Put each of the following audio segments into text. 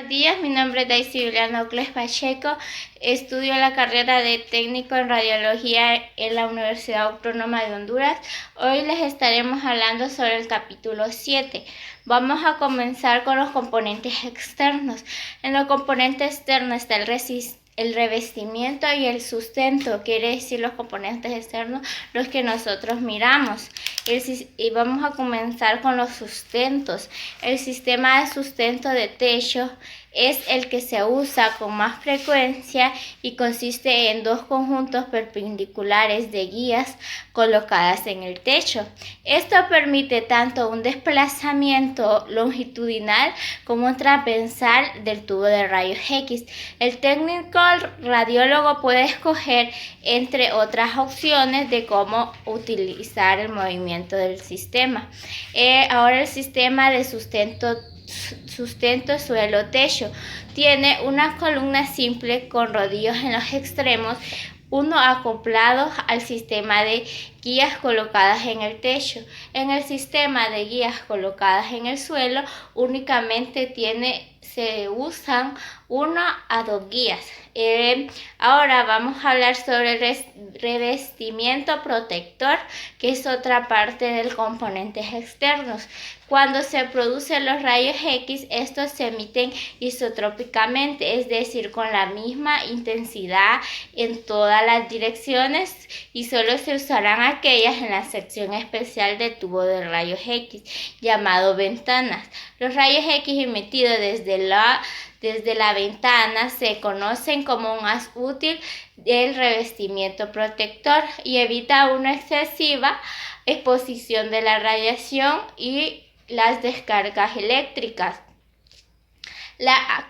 Buenos días, mi nombre es Daisy Juliana Ocles Pacheco, estudio la carrera de técnico en radiología en la Universidad Autónoma de Honduras. Hoy les estaremos hablando sobre el capítulo 7. Vamos a comenzar con los componentes externos. En los componentes externos está el revestimiento y el sustento, quiere decir los componentes externos, los que nosotros miramos. Y vamos a comenzar con los sustentos. El sistema de sustento de techo es el que se usa con más frecuencia y consiste en dos conjuntos perpendiculares de guías colocadas en el techo. Esto permite tanto un desplazamiento longitudinal como un transversal del tubo de rayos X. El técnico radiólogo puede escoger entre otras opciones de cómo utilizar el movimiento del sistema. Ahora el sistema de sustento suelo-techo tiene una columna simple con rodillos en los extremos, uno acoplado al sistema de guías colocadas en el techo. En el sistema de guías colocadas en el suelo únicamente se usan 1 a 2 guías. Ahora vamos a hablar sobre el revestimiento protector, que es otra parte del componentes externos. Cuando se producen los rayos X, estos se emiten isotrópicamente, es decir, con la misma intensidad en todas las direcciones, y solo se usarán aquellas en la sección especial del tubo de rayos X, llamado ventanas. Los rayos X emitidos desde la ventana se conocen como un haz útil del revestimiento protector y evita una excesiva exposición de la radiación y las descargas eléctricas.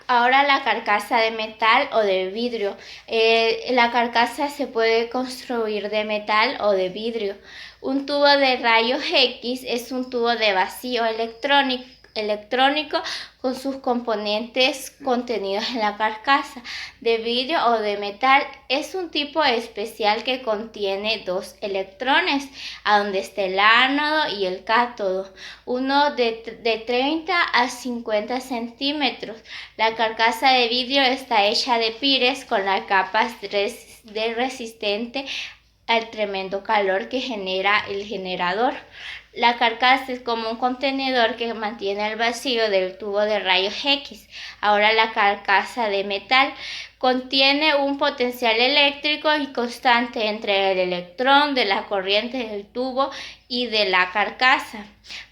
Ahora la carcasa de metal o de vidrio. La carcasa se puede construir de metal o de vidrio. Un tubo de rayos X es un tubo de vacío electrónico con sus componentes contenidos en la carcasa. De vidrio o de metal es un tipo especial que contiene dos electrones, a donde está el ánodo y el cátodo, uno de 30 a 50 centímetros. La carcasa de vidrio está hecha de pires con la capa resistente al tremendo calor que genera el generador. La carcasa es como un contenedor que mantiene el vacío del tubo de rayos X. Ahora la carcasa de metal contiene un potencial eléctrico y constante entre el electrón de la corriente del tubo y de la carcasa.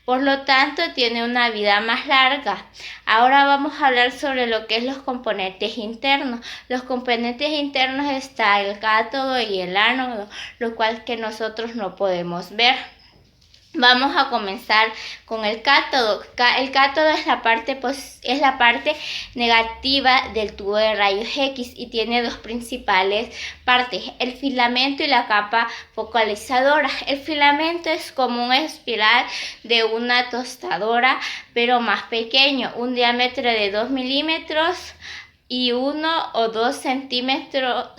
Por lo tanto, tiene una vida más larga. Ahora vamos a hablar sobre lo que es los componentes internos. Los componentes internos está el cátodo y el ánodo, lo cual que nosotros no podemos ver. Vamos a comenzar con el cátodo. El cátodo es la parte negativa del tubo de rayos X y tiene dos principales partes: el filamento y la capa focalizadora. El filamento es como una espiral de una tostadora, pero más pequeño, un diámetro de 2 milímetros y 1 o 2 centímetros.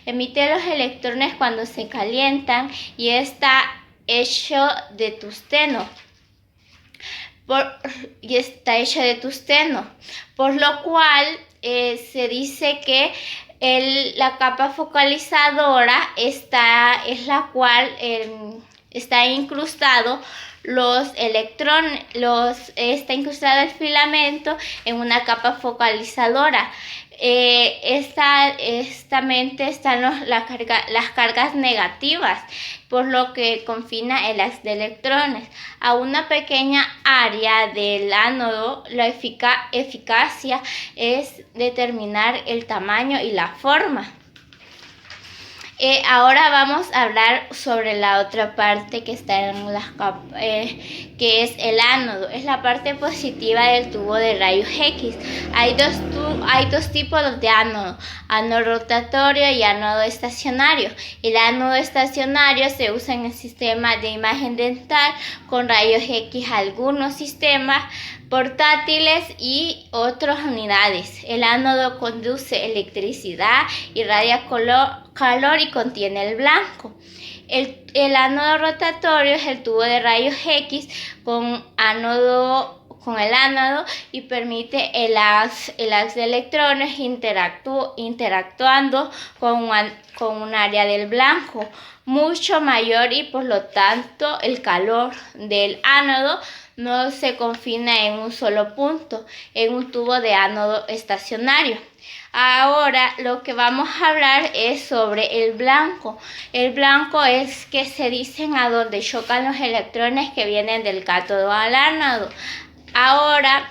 Emite los electrones cuando se calientan y está hecho de tungsteno. Por lo cual se dice que la capa focalizadora está incrustado los electrones, está incrustado el filamento en una capa focalizadora. Esta mente están las cargas negativas, por lo que confina el haz de electrones a una pequeña área del ánodo. La eficacia es determinar el tamaño y la forma. Ahora vamos a hablar sobre la otra parte que está en las capas, que es el ánodo. Es la parte positiva del tubo de rayos X. Hay dos tipos de ánodo: ánodo rotatorio y ánodo estacionario. El ánodo estacionario se usa en el sistema de imagen dental con rayos X, algunos sistemas portátiles y otras unidades. El ánodo conduce electricidad, irradia calor y contiene el blanco. El ánodo rotatorio es el tubo de rayos X con ánodo con el ánodo y permite el haz de electrones interactuando con un área del blanco mucho mayor, y por lo tanto el calor del ánodo no se confina en un solo punto en un tubo de ánodo estacionario. Ahora lo que vamos a hablar es sobre el blanco. El blanco es que se dicen a donde chocan los electrones que vienen del cátodo al ánodo. Ahora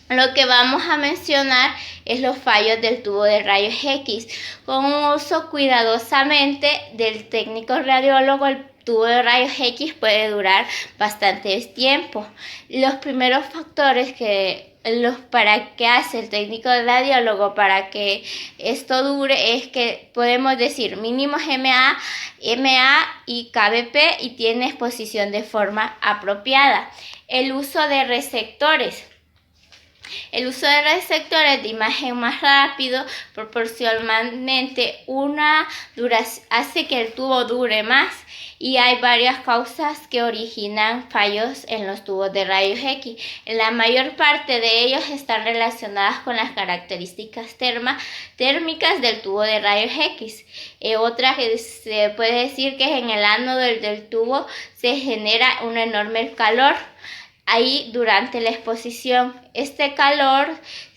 lo que vamos a mencionar es los fallos del tubo de rayos X. Con un uso cuidadosamente del técnico radiólogo, el tubo de rayos X puede durar bastante tiempo. Los primeros factores para que hace el técnico radiólogo para que esto dure es que podemos decir mínimos MA y KBP, y tiene exposición de forma apropiada. El uso de receptores. El uso de receptores de imagen más rápido proporcionalmente hace que el tubo dure más, y hay varias causas que originan fallos en los tubos de rayos X. La mayor parte de ellos están relacionadas con las características térmicas del tubo de rayos X. Otra que se puede decir que en el ánodo del tubo se genera un enorme calor ahí durante la exposición. Este calor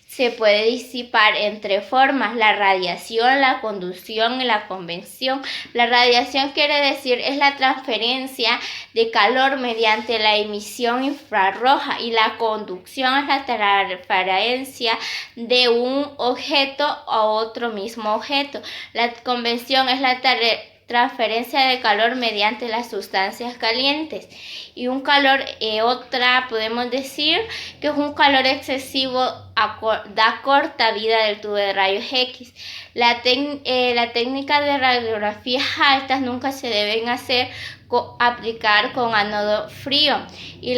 se puede disipar en tres formas: la radiación, la conducción y la convección. La radiación quiere decir es la transferencia de calor mediante la emisión infrarroja, y la conducción es la transferencia de un objeto a otro mismo objeto. La convección es la transferencia de calor mediante las sustancias calientes. Y un calor, podemos decir que es un calor excesivo da corta vida del tubo de rayos X. La técnica de radiografías altas nunca se deben aplicar con ánodo frío, y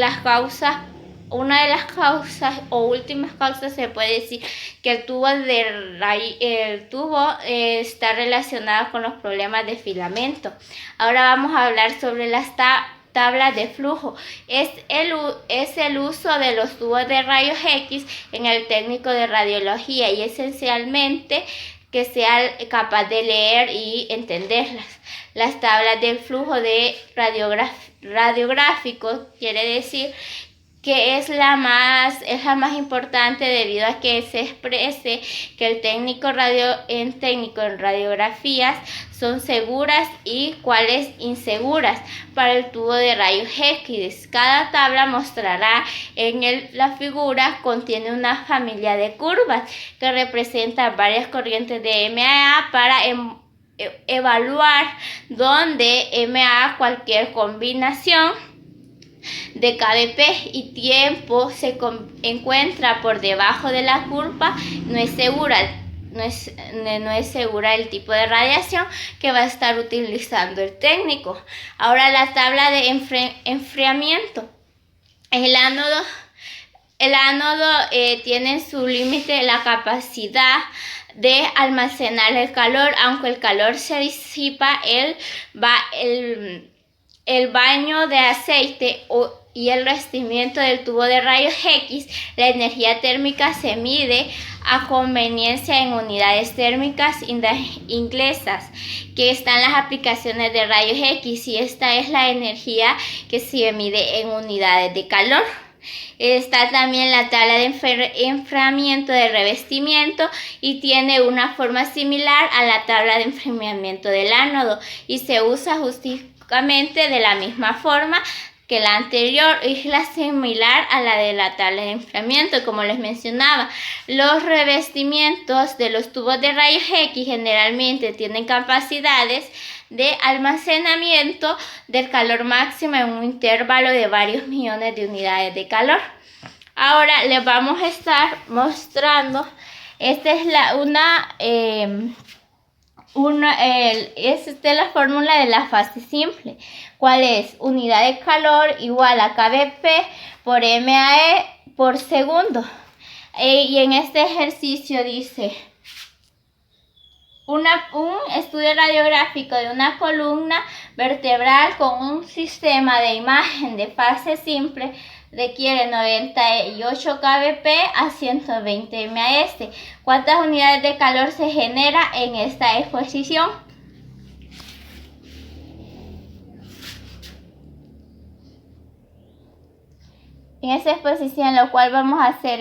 una de las causas o últimas causas se puede decir que el tubo está relacionado con los problemas de filamento. Ahora vamos a hablar sobre las tablas de flujo. Es el uso de los tubos de rayos X en el técnico de radiología, y esencialmente que sea capaz de leer y entenderlas. Las tablas del flujo de radiográfico quiere decir que es la más importante, debido a que se exprese que el técnico en radiografías son seguras y cuáles inseguras para el tubo de rayos X. Cada tabla mostrará la figura contiene una familia de curvas que representan varias corrientes de MA para evaluar donde MA cualquier combinación de KBP y tiempo se encuentra por debajo de la curva, no es segura el tipo de radiación que va a estar utilizando el técnico. Ahora la tabla de enfriamiento. El ánodo tiene en su límite la capacidad de almacenar el calor. Aunque el calor se disipa, el baño de aceite y el revestimiento del tubo de rayos X, la energía térmica se mide a conveniencia en unidades térmicas inglesas, que están las aplicaciones de rayos X, y esta es la energía que se mide en unidades de calor. Está también la tabla de enfriamiento de revestimiento, y tiene una forma similar a la tabla de enfriamiento del ánodo, y se usa de la misma forma que la anterior, es la similar a la de la tabla de enfriamiento. Como les mencionaba, los revestimientos de los tubos de rayos X generalmente tienen capacidades de almacenamiento del calor máximo en un intervalo de varios millones de unidades de calor. Ahora les vamos a estar mostrando, esta es la fórmula de la fase simple. ¿Cuál es? Unidad de calor igual a KBP por MAE por segundo. Y en este ejercicio dice: un estudio radiográfico de una columna vertebral con un sistema de imagen de fase simple requiere 98 kbp a 120 ms. ¿Cuántas unidades de calor se genera en esta exposición? En esta exposición, lo cual vamos a hacer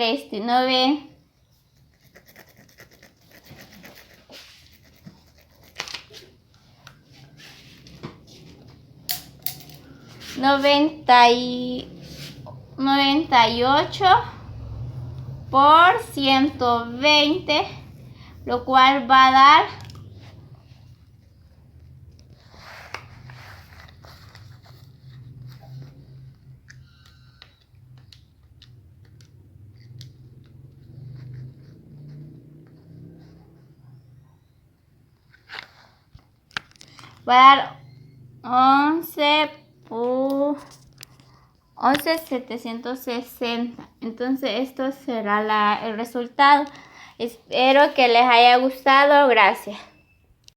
98 por 120, lo cual va a dar 11.760. Entonces esto será el resultado. Espero que les haya gustado. Gracias.